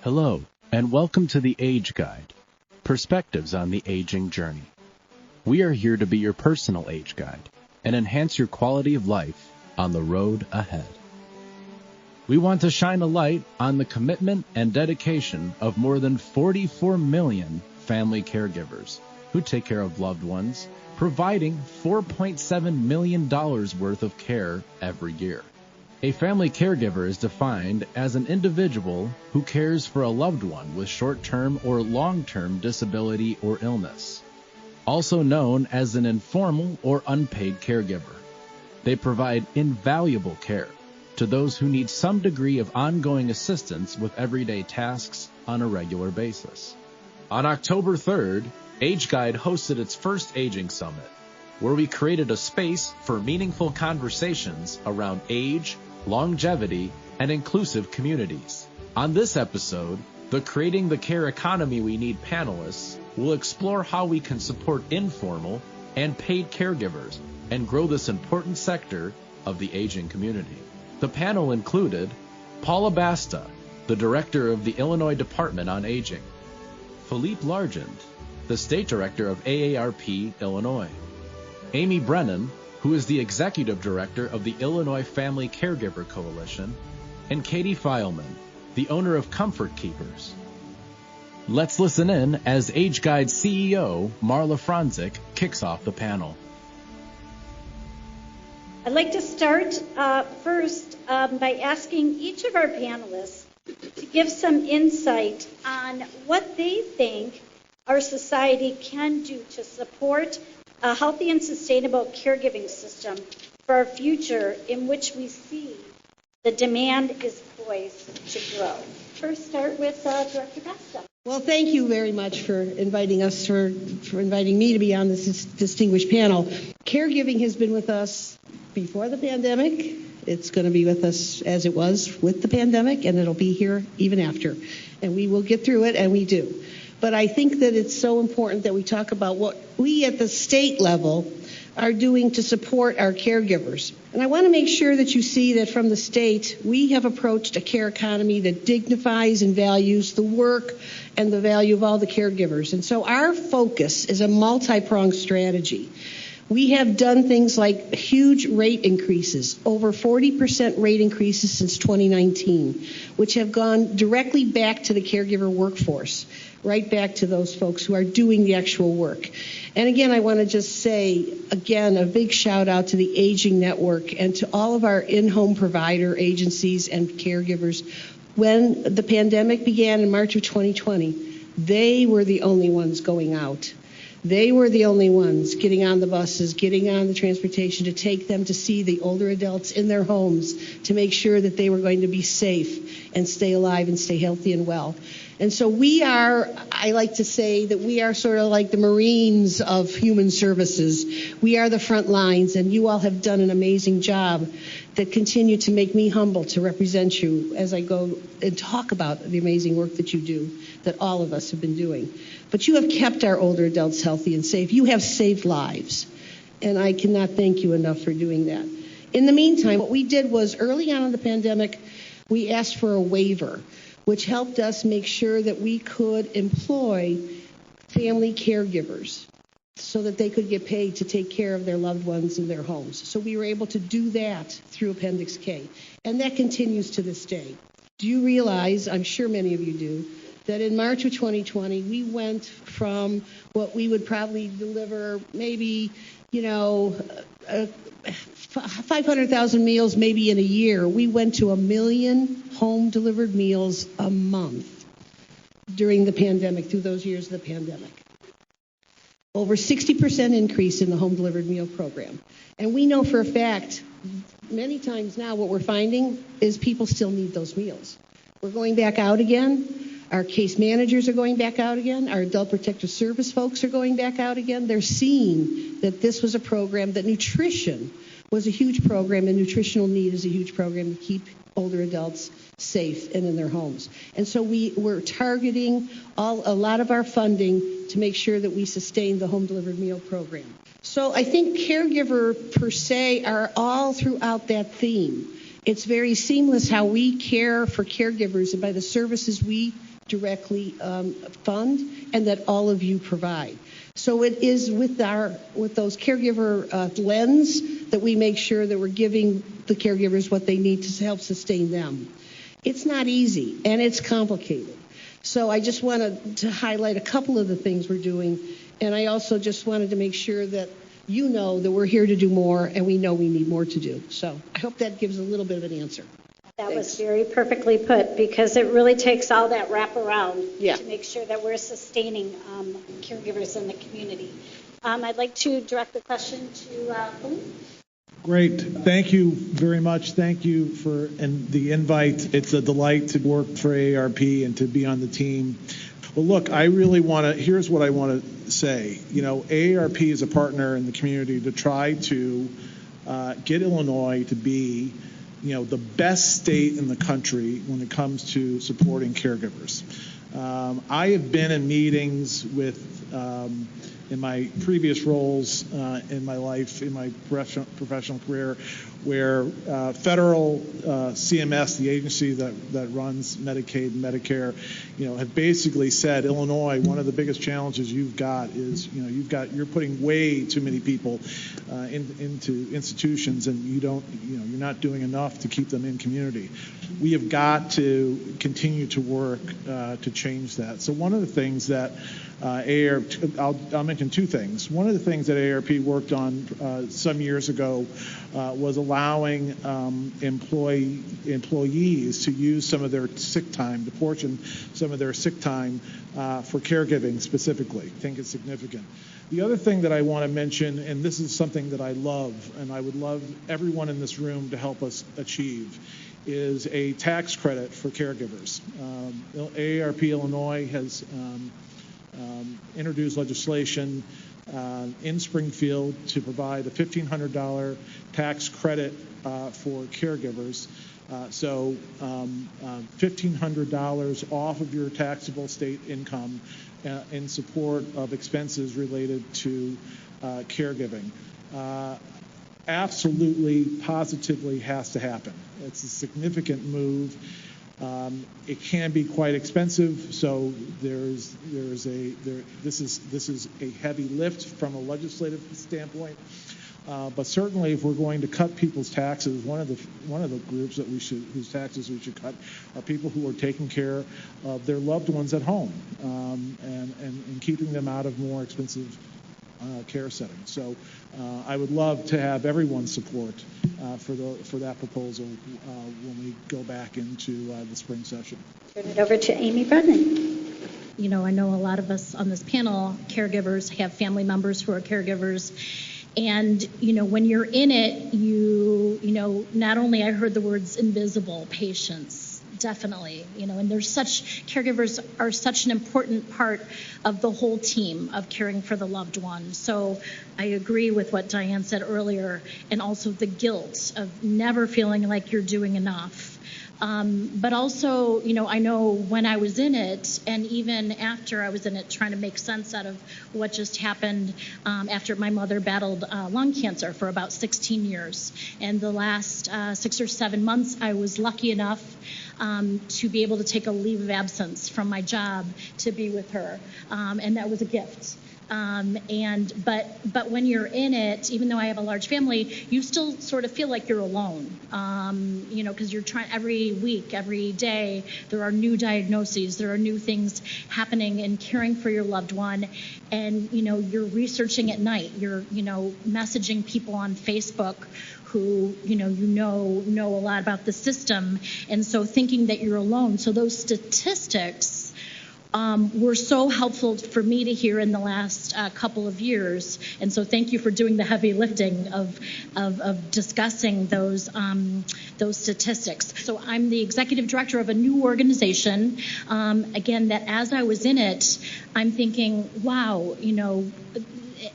Hello, and welcome to the AgeGuide, Perspectives on the Aging Journey. We are here to be your personal age guide and enhance your quality of life on the road ahead. We want to shine a light on the commitment and dedication of more than 44 million family caregivers who take care of loved ones, providing $4.7 million worth of care every year. A family caregiver is defined as an individual who cares for a loved one with short-term or long-term disability or illness, also known as an informal or unpaid caregiver. They provide invaluable care to those who need some degree of ongoing assistance with everyday tasks on a regular basis. On October 3rd, AgeGuide hosted its first Aging Summit, where we created a space for meaningful conversations around age, longevity, and inclusive communities. On this episode, the Creating the Care Economy We Need panelists will explore how we can support informal and paid caregivers and grow this important sector of the aging community. The panel included Paula Basta, the Director of the Illinois Department on Aging, Philippe Largent, the State Director of AARP Illinois, Amy Brennan, who is the Executive Director of the Illinois Family Caregiver Coalition, and Katie Fielmann, the owner of Comfort Keepers. Let's listen in as AgeGuide CEO Marla Fronczak kicks off the panel. I'd like to start first by asking each of our panelists to give some insight on what they think our society can do to support a healthy and sustainable caregiving system for our future, in which we see the demand is poised to grow. First, start with Director Basta. Well, thank you very much for inviting us, for inviting me to be on this distinguished panel. Caregiving has been with us before the pandemic. It's going to be with us as it was with the pandemic, and it'll be here even after. And we will get through it, and we do. But I think that it's so important that we talk about what we at the state level are doing to support our caregivers. And I want to make sure that you see that from the state, we have approached a care economy that dignifies and values the work and the value of all the caregivers. And so our focus is a multi-pronged strategy. We have done things like huge rate increases, over 40% rate increases since 2019, which have gone directly back to the caregiver workforce, right back to those folks who are doing the actual work. And again, I want to just say, again, a big shout out to the Aging Network and to all of our in-home provider agencies and caregivers. When the pandemic began in March of 2020, they were the only ones going out. They were the only ones getting on the buses, getting on the transportation to take them to see the older adults in their homes to make sure that they were going to be safe and stay alive and stay healthy and well. And so I like to say that we are sort of like the Marines of human services. We are the front lines, and you all have done an amazing job that continue to make me humble to represent you as I go and talk about the amazing work that you do, that all of us have been doing. But you have kept our older adults healthy and safe. You have saved lives, and I cannot thank you enough for doing that. In the meantime, what we did was early on in the pandemic, we asked for a waiver, which helped us make sure that we could employ family caregivers so that they could get paid to take care of their loved ones in their homes. So we were able to do that through Appendix K, and that continues to this day. Do you realize, I'm sure many of you do, that in March of 2020, we went from what we would probably deliver maybe, 500,000 meals maybe in a year. We went to 1 million home-delivered meals a month during the pandemic, through those years of the pandemic. Over 60% increase in the home-delivered meal program. And we know for a fact, many times now, what we're finding is people still need those meals. We're going back out again. Our case managers are going back out again. Our adult protective service folks are going back out again. They're seeing that this was a program, that nutrition was a huge program, and nutritional need is a huge program to keep older adults safe and in their homes. And so we're targeting a lot of our funding to make sure that we sustain the home delivered meal program. So I think caregiver per se are all throughout that theme. It's very seamless how we care for caregivers and by the services we directly fund and that all of you provide. So it is with those caregiver lens that we make sure that we're giving the caregivers what they need to help sustain them. It's not easy and it's complicated. So I just wanted to highlight a couple of the things we're doing, and I also just wanted to make sure that you know that we're here to do more, and we know we need more to do. So I hope that gives a little bit of an answer. That was very perfectly put, because it really takes all that wraparound to make sure that we're sustaining caregivers in the community. I'd like to direct the question to Philippe. Great. Thank you very much. Thank you for the invite. It's a delight to work for AARP and to be on the team. Well, look, I really here's what I want to say. AARP is a partner in the community to try to get Illinois to be, the best state in the country when it comes to supporting caregivers. I have been in meetings with, in my previous roles in my life, in my professional career, where federal CMS, the agency that runs Medicaid and Medicare, have basically said, Illinois, one of the biggest challenges you've got is, you're putting way too many people into institutions, and you're not doing enough to keep them in community. We have got to continue to work to change that. So one of the things that AARP, I'll mention two things. One of the things that AARP worked on some years ago was allowing employees to use some of their sick time, to portion some of their sick time for caregiving specifically. I think it's significant. The other thing that I want to mention, and this is something that I love, and I would love everyone in this room to help us achieve, is a tax credit for caregivers. AARP Illinois has introduced legislation in Springfield to provide a $1,500 tax credit for caregivers. So $1,500 off of your taxable state income in support of expenses related to caregiving. Absolutely, positively has to happen. It's a significant move. It can be quite expensive, so this is a heavy lift from a legislative standpoint. But certainly, if we're going to cut people's taxes, one of the groups whose taxes we should cut are people who are taking care of their loved ones at home and keeping them out of more expensive care settings. So I would love to have everyone's support for that proposal when we go back into the spring session. Turn it over to Amy Brennan. I know a lot of us on this panel, caregivers, have family members who are caregivers. And, when you're in it, not only I heard the words invisible patients, definitely, and caregivers are such an important part of the whole team of caring for the loved one. So I agree with what Diane said earlier, and also the guilt of never feeling like you're doing enough. But also, I know when I was in it, and even after I was in it, trying to make sense out of what just happened after my mother battled lung cancer for about 16 years. And the last 6 or 7 months, I was lucky enough to be able to take a leave of absence from my job to be with her. And that was a gift. But when you're in it, even though I have a large family, you still sort of feel like you're alone, because you're trying every week, every day, there are new diagnoses, there are new things happening in caring for your loved one. And, you're researching at night, you're, messaging people on Facebook who, know a lot about the system. And so thinking that you're alone. So those statistics were so helpful for me to hear in the last couple of years, and so thank you for doing the heavy lifting of discussing those statistics. So I'm the executive director of a new organization. Again, that as I was in it, I'm thinking, wow,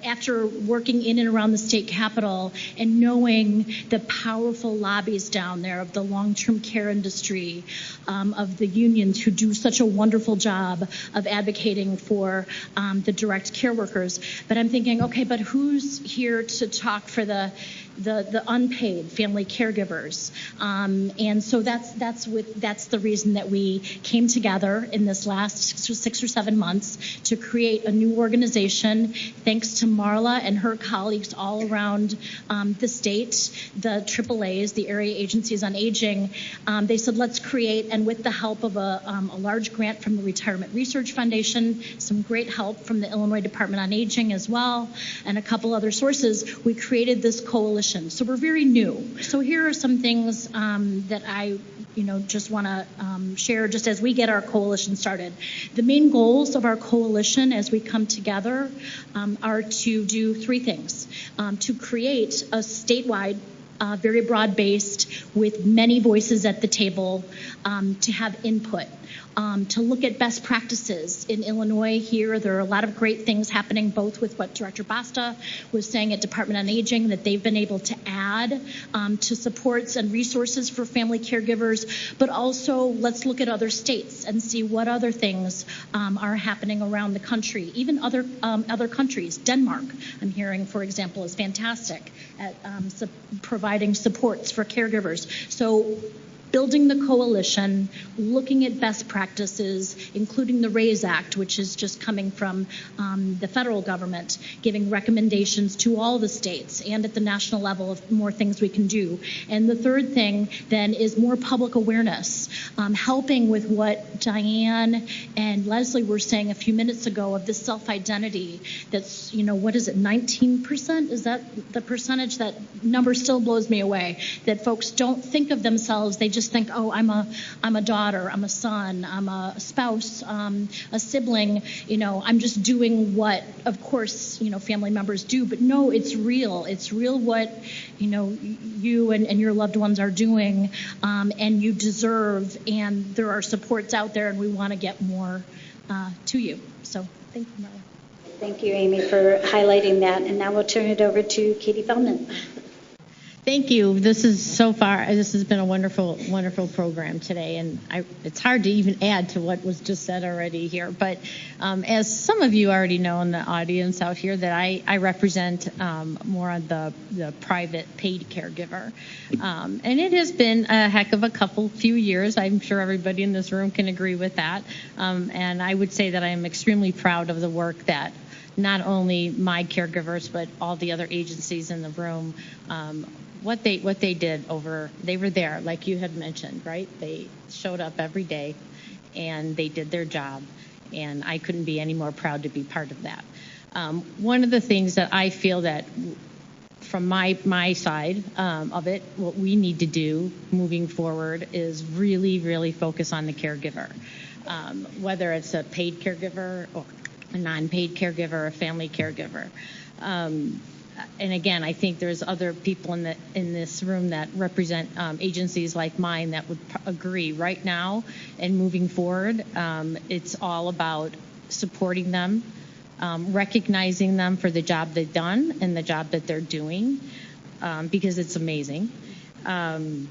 after working in and around the state capitol and knowing the powerful lobbies down there of the long-term care industry, of the unions who do such a wonderful job of advocating for the direct care workers. But I'm thinking, okay, but who's here to talk for the the unpaid family caregivers. And so that's the reason that we came together in this last 6 or 7 months to create a new organization. Thanks to Marla and her colleagues all around the state, the AAAs, the Area Agencies on Aging, they said, let's create, and with the help of a large grant from the Retirement Research Foundation, some great help from the Illinois Department on Aging as well, and a couple other sources, we created this coalition. So we're very new. So here are some things that I just want to share just as we get our coalition started. The main goals of our coalition as we come together are to do 3 things. To create a statewide, very broad-based, with many voices at the table, to have input. To look at best practices in Illinois here. There are a lot of great things happening, both with what Director Basta was saying at Department on Aging, that they've been able to add to supports and resources for family caregivers, but also let's look at other states and see what other things are happening around the country, even other countries. Denmark, I'm hearing, for example, is fantastic at providing supports for caregivers. So building the coalition, looking at best practices, including the RAISE Act, which is just coming from the federal government, giving recommendations to all the states and at the national level of more things we can do. And the third thing then is more public awareness, helping with what Diane and Leslie were saying a few minutes ago of this self-identity that's, what is it, 19%? Is that the percentage? That number still blows me away, that folks don't think of themselves, they just think, oh, I'm a daughter, I'm a son, I'm a spouse, a sibling, I'm just doing what, of course, family members do. But no, it's real. It's real what, you and your loved ones are doing, and you deserve, and there are supports out there, and we want to get more to you. So thank you, Marla. Thank you, Amy, for highlighting that. And now we'll turn it over to Katie Fielmann. Thank you. This has been a wonderful, wonderful program today, and it's hard to even add to what was just said already here. But as some of you already know in the audience out here, that I represent more on the private paid caregiver, and it has been a heck of a few years. I'm sure everybody in this room can agree with that, and I would say that I am extremely proud of the work that not only my caregivers but all the other agencies in the room. What they did they were there, like you had mentioned, right? They showed up every day and they did their job, and I couldn't be any more proud to be part of that. One of the things that I feel that from my side of it, what we need to do moving forward is really, really focus on the caregiver, whether it's a paid caregiver or a non-paid caregiver, a family caregiver. And again, I think there's other people in this room that represent agencies like mine that would agree. Right now and moving forward, it's all about supporting them, recognizing them for the job they've done and the job that they're doing, because it's amazing, and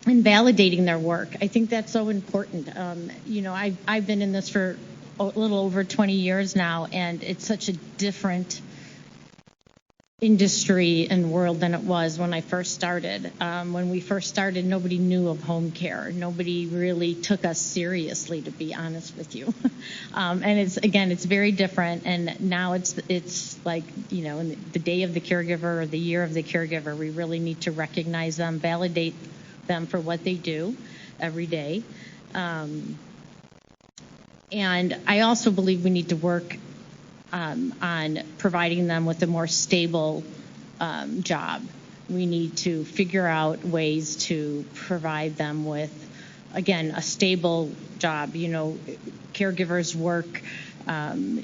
validating their work. I think that's so important. I've been in this for a little over 20 years now, and it's such a different industry and world than it was when I first started. When we first started, nobody knew of home care. Nobody really took us seriously, to be honest with you. And it's very different. And now it's like, in the day of the caregiver or the year of the caregiver, we really need to recognize them, validate them for what they do every day. And I also believe we need to work on providing them with a more stable job. We need to figure out ways to provide them with, again, a stable job. Caregivers work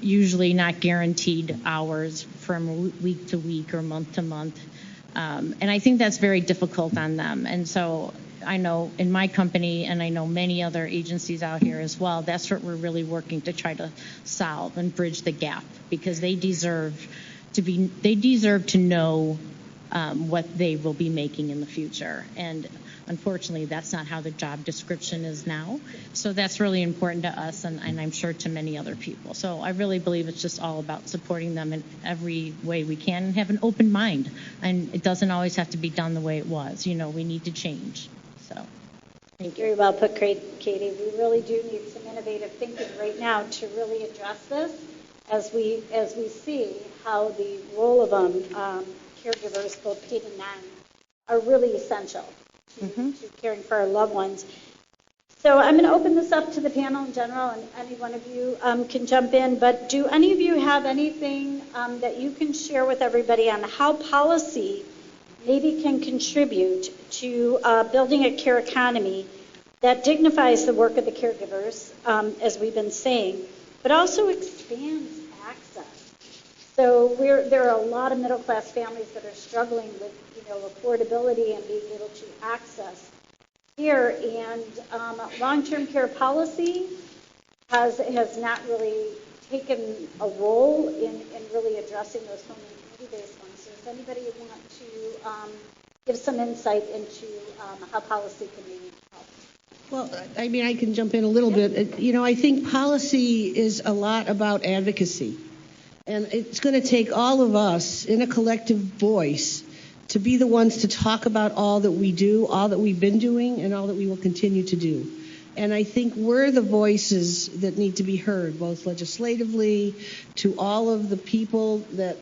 usually not guaranteed hours from week to week or month to month. And I think that's very difficult on them. And so I know in my company, and I know many other agencies out here as well, that's what we're really working to try to solve and bridge the gap, because they deserve to know what they will be making in the future. And unfortunately, that's not how the job description is now. So that's really important to us, and I'm sure to many other people. So I really believe it's just all about supporting them in every way we can and have an open mind. And it doesn't always have to be done the way it was. You know, we need to change. So thank you. Very well put, Katie. We really do need some innovative thinking right now to really address this as we see how the role of caregivers, both paid and non, are really essential to caring for our loved ones. So I'm going to open this up to the panel in general, and any one of you can jump in. But do any of you have anything that you can share with everybody on how policy maybe can contribute to building a care economy that dignifies the work of the caregivers, as we've been saying, but also expands access? So there are a lot of middle-class families that are struggling with, affordability and being able to access care, and long-term care policy has not really taken a role in really addressing those home and community-based ones. So does anybody want to give some insight into how policy can maybe help? Well, I mean, I can jump in a little bit. I think policy is a lot about advocacy. And it's going to take all of us in a collective voice to be the ones to talk about all that we do, all that we've been doing, and all that we will continue to do. And I think we're the voices that need to be heard, both legislatively, to all of the people that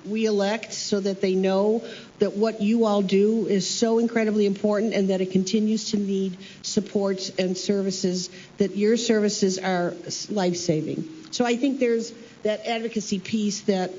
we elect, so that they know that what you all do is so incredibly important, and that it continues to need support and services, that your services are life-saving. So I think there's that advocacy piece that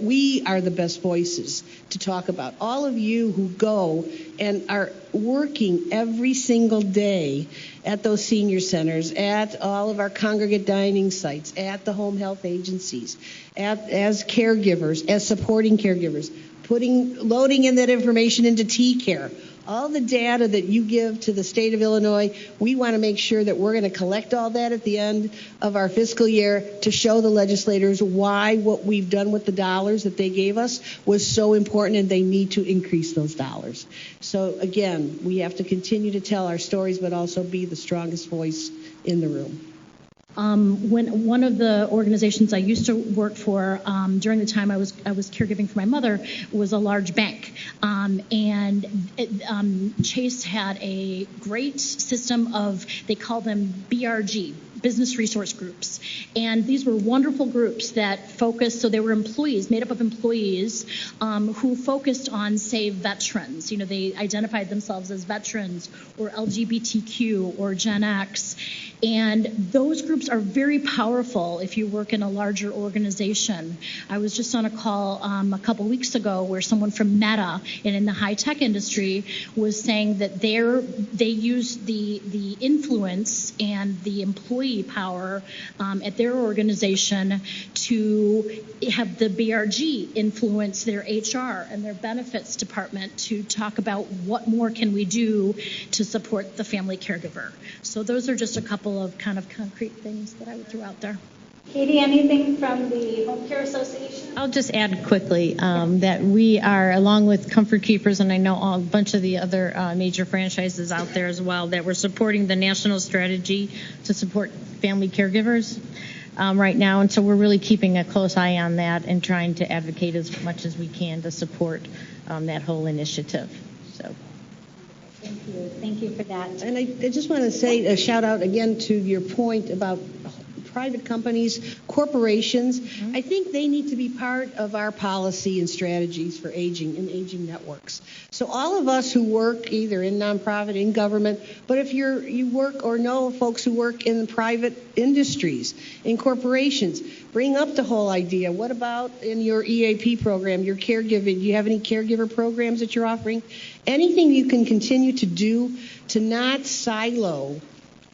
we are the best voices to talk about. All of you who go and are working every single day at those senior centers, at all of our congregate dining sites, at the home health agencies, as caregivers, as supporting caregivers, loading in that information into T-Care. All the data that you give to the state of Illinois, we want to make sure that we're going to collect all that at the end of our fiscal year to show the legislators why what we've done with the dollars that they gave us was so important, and they need to increase those dollars. So again, we have to continue to tell our stories, but also be the strongest voice in the room. When one of the organizations I used to work for during the time I was caregiving for my mother was a large bank, and Chase had a great system of, they call them BRG, business resource groups, and these were wonderful groups that focused. So they were employees, made up of employees who focused on, say, veterans. They identified themselves as veterans or LGBTQ or Gen X. And those groups are very powerful if you work in a larger organization. I was just on a call a couple weeks ago where someone from Meta and in the high-tech industry was saying that they use the influence and the employee power at their organization to have the BRG influence their HR and their benefits department to talk about what more can we do to support the family caregiver. So those are just a couple of kind of concrete things that I would throw out there. Katie, anything from the Home Care Association? I'll just add quickly that we are, along with Comfort Keepers, and I know a bunch of the other major franchises out there as well, that we're supporting the national strategy to support family caregivers right now. And so we're really keeping a close eye on that and trying to advocate as much as we can to support that whole initiative. So. Thank you for that. And I just want to say a shout out again to your point about private companies, corporations. Mm-hmm. I think they need to be part of our policy and strategies for aging and aging networks. So all of us who work either in nonprofit, in government, but if you work or know folks who work in private industries, in corporations, bring up the whole idea. What about in your EAP program, your caregiving? Do you have any caregiver programs that you're offering? Anything you can continue to do to not silo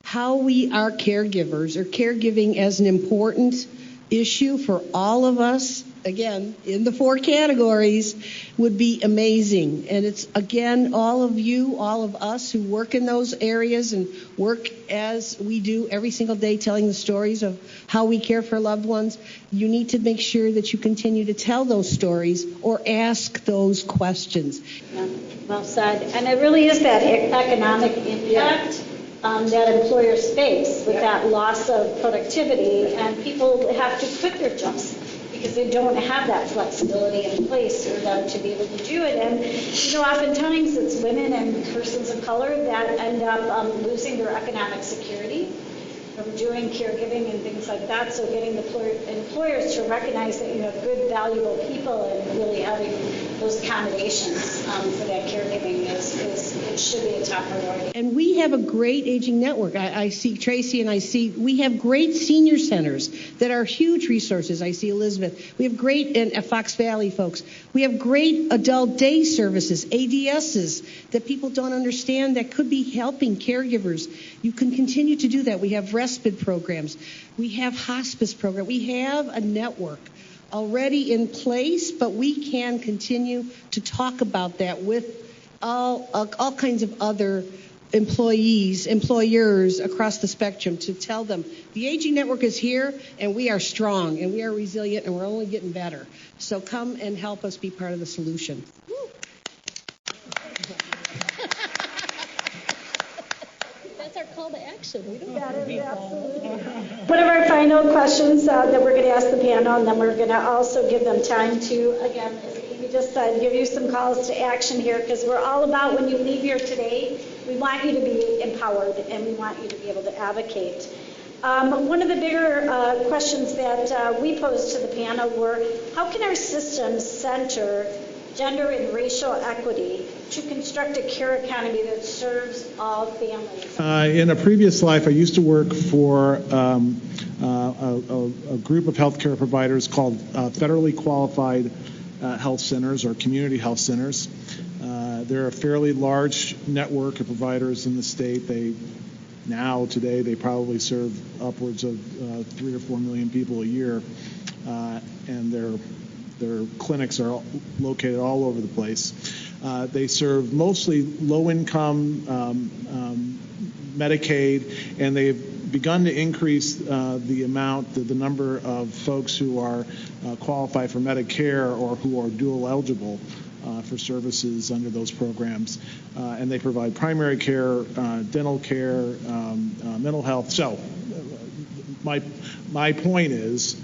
how we are caregivers or caregiving as an important issue for all of us again, in the 4 categories would be amazing. And it's, again, all of you, all of us who work in those areas and work as we do every single day telling the stories of how we care for loved ones. You need to make sure that you continue to tell those stories or ask those questions. Yeah, well said. And it really is that economic impact that employers face with that loss of productivity, and people have to quit their jobs because they don't have that flexibility in place for them to be able to do it. And, oftentimes it's women and persons of color that end up losing their economic security from doing caregiving and things like that. So getting the employers to recognize that you have good, valuable people and really having those accommodations for that caregiving it should be a top priority. And we have a great aging network. I see Tracy and we have great senior centers that are huge resources. I see Elizabeth. We have great, and Fox Valley folks, we have great adult day services, ADSs, that people don't understand that could be helping caregivers. You can continue to do that. We have respite programs. We have hospice programs. We have a network already in place, but we can continue to talk about that with all kinds of other employers across the spectrum to tell them the aging network is here and we are strong and we are resilient and we're only getting better. So come and help us be part of the solution. That's our call to action. We don't absolutely. One of our final questions that we're going to ask the panel, and then we're going to also give them time to, again, as Amy just said, give you some calls to action here, because we're all about when you leave here today, we want you to be empowered and we want you to be able to advocate. One of the bigger questions that we posed to the panel were, how can our systems center gender and racial equity to construct a care economy that serves all families? In a previous life, I used to work for a group of healthcare providers called federally qualified health centers or community health centers. They're a fairly large network of providers in the state. Today, they probably serve upwards of 3 or 4 million people a year, and their clinics are located all over the place. They serve mostly low-income Medicaid, and they've begun to increase the number of folks who are qualified for Medicare or who are dual eligible for services under those programs. And they provide primary care, dental care, mental health. So my point is,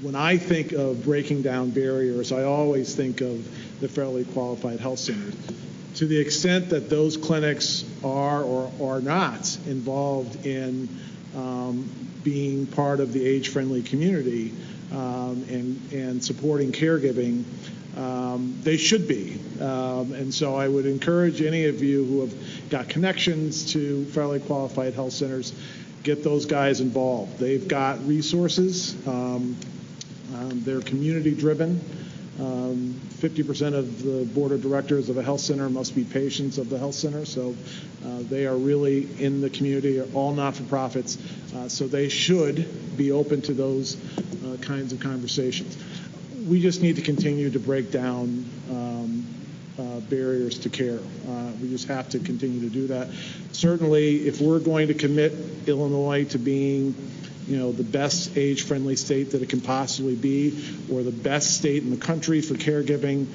when I think of breaking down barriers, I always think of the federally qualified health centers. To the extent that those clinics are or are not involved in being part of the age-friendly community and supporting caregiving, they should be. And so I would encourage any of you who have got connections to federally qualified health centers, get those guys involved. They've got resources. They're community-driven. 50% of the board of directors of a health center must be patients of the health center, so they are really in the community, all not-for-profits, so they should be open to those kinds of conversations. We just need to continue to break down barriers to care. We just have to continue to do that. Certainly, if we're going to commit Illinois to being the best age-friendly state that it can possibly be, or the best state in the country for caregiving,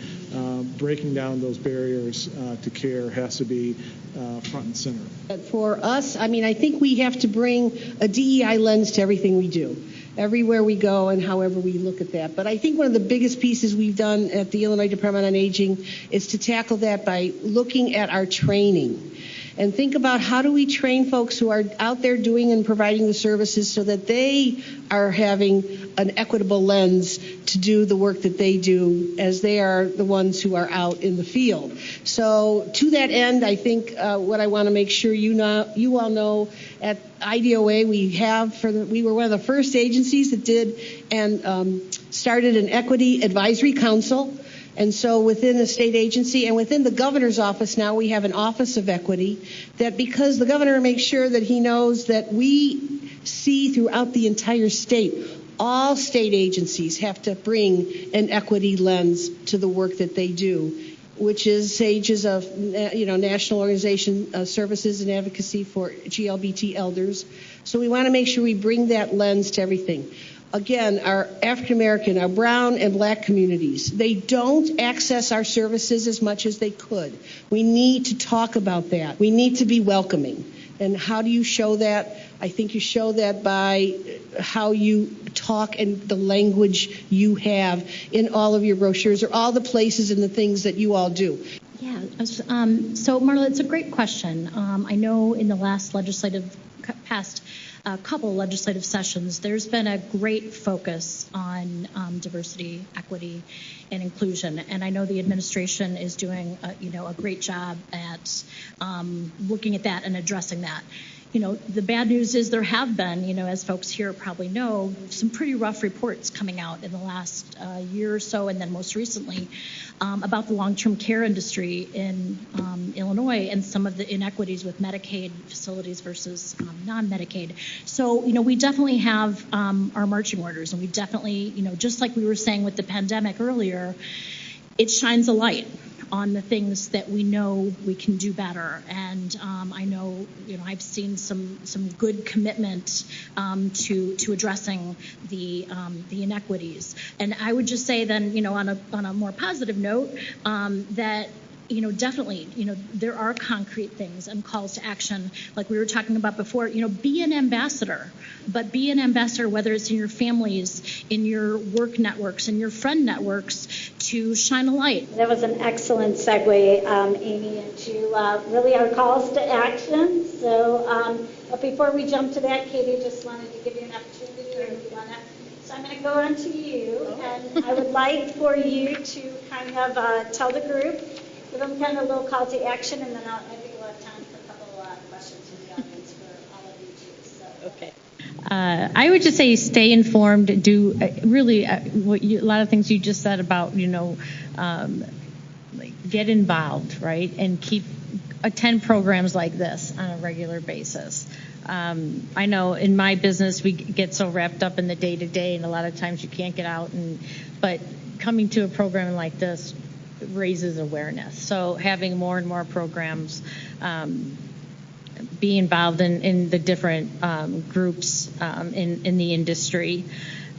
breaking down those barriers to care has to be front and center. For us, I think we have to bring a DEI lens to everything we do, everywhere we go and however we look at that. But I think one of the biggest pieces we've done at the Illinois Department on Aging is to tackle that by looking at our training. And think about how do we train folks who are out there doing and providing the services so that they are having an equitable lens to do the work that they do, as they are the ones who are out in the field. So to that end, I think what I want to make sure you all know, at IDOA we were one of the first agencies that did and started an equity advisory council. And so within the state agency and within the governor's office now, we have an office of equity, that because the governor makes sure that he knows that we see throughout the entire state All state agencies have to bring an equity lens to the work that they do, which is SAGE's of National Organization Services and Advocacy for GLBT Elders. So we want to make sure we bring that lens to everything. Again, our African American, our brown and black communities, they don't access our services as much as they could. We need to talk about that. We need to be welcoming. And how do you show that? I think you show that by how you talk and the language you have in all of your brochures or all the places and the things that you all do. Yeah, so Marla, it's a great question. I know in the last couple legislative sessions, there's been a great focus on diversity, equity, and inclusion, and I know the administration is doing a great job at looking at that and addressing that. The bad news is there have been, as folks here probably know, some pretty rough reports coming out in the last year or so, and then most recently, about the long-term care industry in Illinois and some of the inequities with Medicaid facilities versus non-Medicaid. So, we definitely have our marching orders, and we definitely, just like we were saying with the pandemic earlier, it shines a light on the things that we know we can do better. And I know, I've seen some good commitment to addressing the inequities. And I would just say then, on a more positive note, that definitely, there are concrete things and calls to action, like we were talking about before. Be an ambassador, but be an ambassador whether it's in your families, in your work networks, in your friend networks, to shine a light. That was an excellent segue, Amy, into really our calls to action. So, but before we jump to that, Katie, just wanted to give you an opportunity. So I'm going to go on to you, and I would like for you to kind of tell the group, give them kind of a little call to action, and then I think we'll have time for a couple questions from the audience for all of you too. So. Okay. I would just say stay informed. Do really a lot of things you just said about get involved, right, and attend programs like this on a regular basis. I know in my business we get so wrapped up in the day-to-day, and a lot of times you can't get out. But coming to a program like this raises awareness. So having more and more programs, be involved in the different groups in the industry.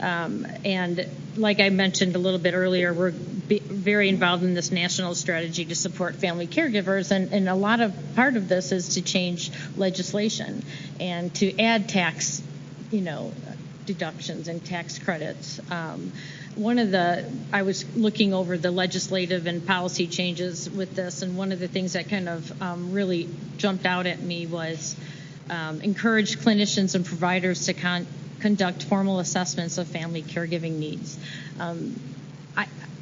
And like I mentioned a little bit earlier, we're very involved in this national strategy to support family caregivers, and a part of this is to change legislation and to add tax, deductions and tax credits. I was looking over the legislative and policy changes with this, and one of the things that kind of really jumped out at me was encourage clinicians and providers to conduct formal assessments of family caregiving needs.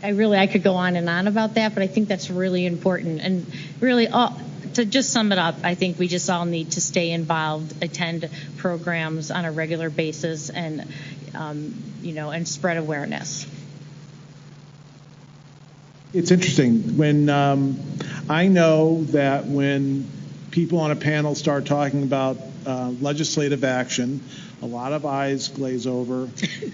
I could go on and on about that, but I think that's really important. And really, to just sum it up, I think we just all need to stay involved, attend programs on a regular basis, and and spread awareness. It's interesting when I know that when people on a panel start talking about legislative action, a lot of eyes glaze over,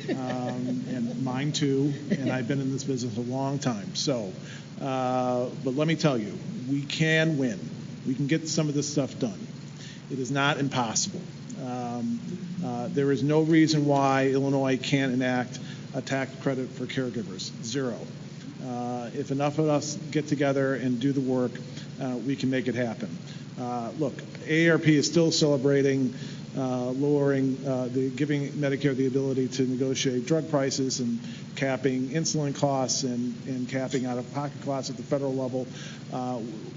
and mine too, and I've been in this business a long time. So, but let me tell you, we can win. We can get some of this stuff done. It is not impossible. There is no reason why Illinois can't enact a tax credit for caregivers. Zero. If enough of us get together and do the work, we can make it happen. Look, AARP is still celebrating lowering, giving Medicare the ability to negotiate drug prices and capping insulin costs and capping out-of-pocket costs at the federal level.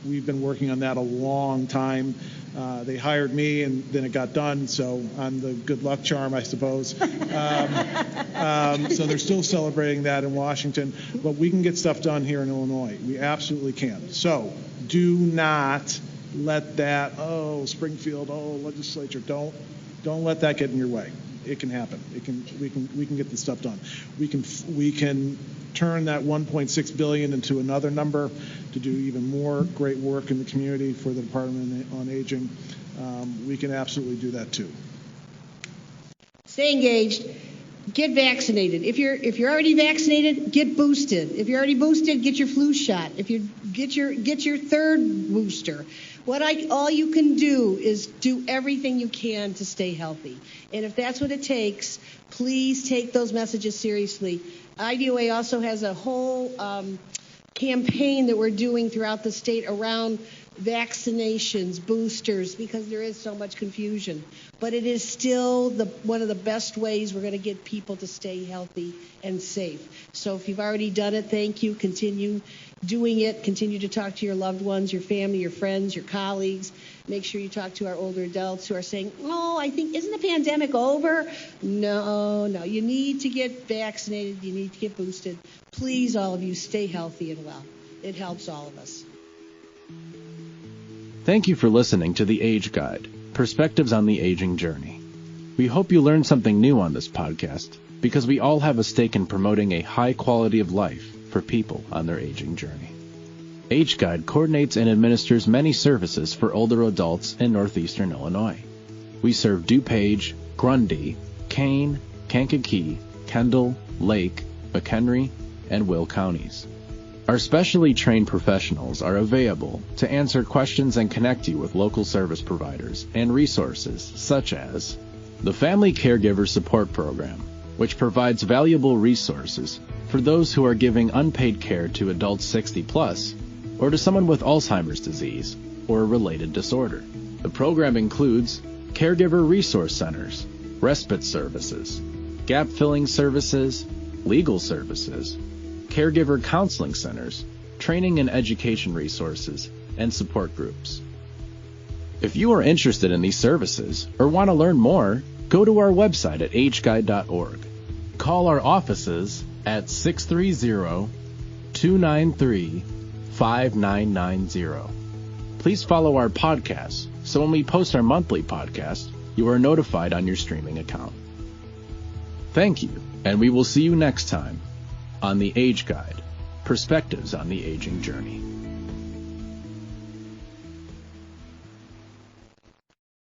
We've been working on that a long time. They hired me, and then it got done, so I'm the good luck charm, I suppose. So they're still celebrating that in Washington, but we can get stuff done here in Illinois. We absolutely can. So do not let that, Springfield, legislature, don't let that get in your way. It can happen. We can get this stuff done. We can turn that $1.6 billion into another number to do even more great work in the community for the Department on Aging. We can absolutely do that too. Stay engaged. Get vaccinated. If you're already vaccinated, get boosted. If you're already boosted, get your flu shot. If you get your third booster. All you can do is do everything you can to stay healthy. And if that's what it takes, please take those messages seriously. IDOA also has a whole campaign that we're doing throughout the state around vaccinations, boosters, because there is so much confusion. But it is still one of the best ways we're going to get people to stay healthy and safe. So if you've already done it, thank you. Continue doing it. Continue to talk to your loved ones, your family, your friends, your colleagues. Make sure you talk to our older adults who are saying, oh, I think, isn't the pandemic over? No. You need to get vaccinated. You need to get boosted. Please, all of you, stay healthy and well. It helps all of us. Thank you for listening to the Age Guide, Perspectives on the Aging Journey. We hope you learned something new on this podcast, because we all have a stake in promoting a high quality of life for people on their aging journey. AgeGuide coordinates and administers many services for older adults in northeastern Illinois. We serve DuPage, Grundy, Kane, Kankakee, Kendall, Lake, McHenry, and Will counties. Our specially trained professionals are available to answer questions and connect you with local service providers and resources such as the Family Caregiver Support Program, which provides valuable resources for those who are giving unpaid care to adults 60 plus or to someone with Alzheimer's disease or a related disorder. The program includes caregiver resource centers, respite services, gap-filling services, legal services, caregiver counseling centers, training and education resources, and support groups. If you are interested in these services or want to learn more, go to our website at ageguide.org. Call our offices at 630-293-5990. Please follow our podcast so when we post our monthly podcast, you are notified on your streaming account. Thank you, and we will see you next time on the Age Guide, Perspectives on the Aging Journey.